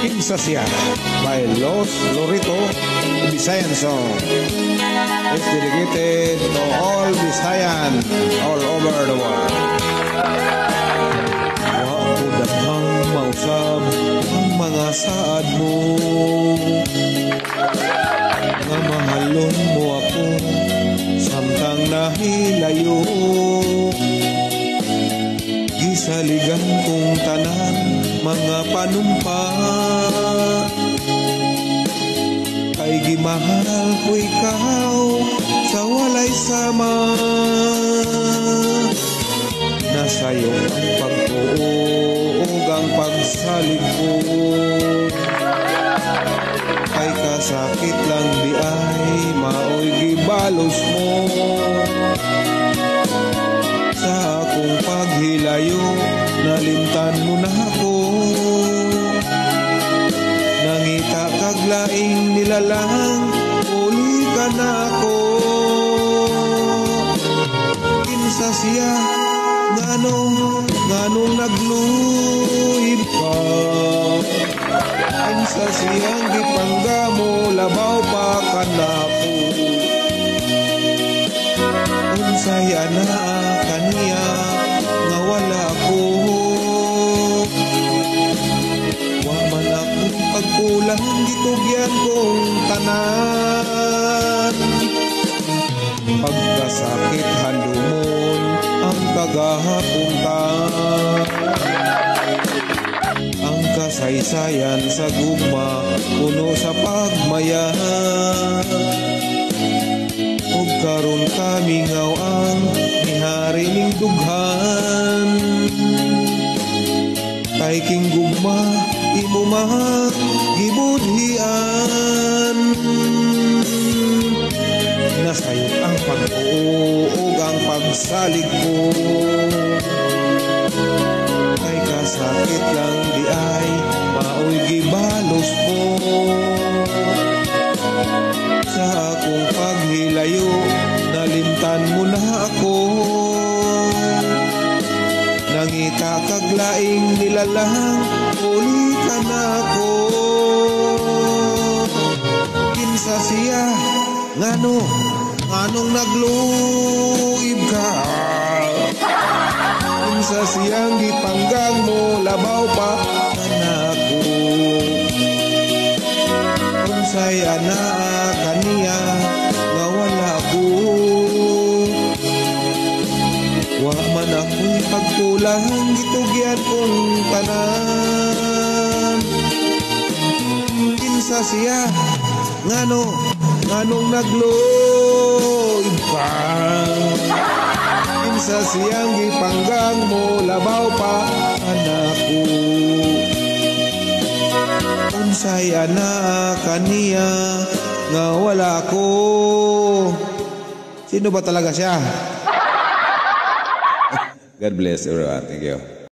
Kinsa Siya by Los Lorito Visayan song. It's dedicated to all Visayan all over the world. Wa ko daghang mausab ang mga saad mo, nga mahalon mo ako samtang nahilayo. Gisaligan kong tanan mga panumpa, kay gimahal ko ikaw sa walay sama. Nasayo ang pagtuog ang pagsalig ko, kay kasakit lang di ay maoy gibalos mo. Sa akong paghilayo nalimtan mo na ako, nangita kaglaing nilalang uli ka na ako. Kinsa siya nganong nagluhib ka, kinsa siyang gipangga mo labaw pa kanako. Unsay anaa kaniya nga wala ako, wa man akong pagkulang gitugyan kong tanan. Pagkasakit handumon ang kagahapunta, ang kasaysayan sa gugma puno sa pagmaya. Ug karon kami ngaw ang mihari ning dughan, kay king gugma imo man gibudhian. Nasayop ang pag-uog ang pagsalig ko, kay kasakit lang di ay maoy gibalos mo. Sa akong paghilayo nalimtan mo na ako, nangita kaglaing nilalang uli ka na ako. Kinsa siya nganong nagluib ka, kinsa siyang gipanggang mo labaw pa kanako. Unsay anaa kaniya nga wala ko, wa man ako'y pagkulang gitugyan kong tanan. Kinsa siya nganong nagluib ka, kinsa siyang gipanggang mo labaw pa anako. Unsay anaa kaniya nga wala ko. Sino ba talaga siya? God bless everyone. Thank you.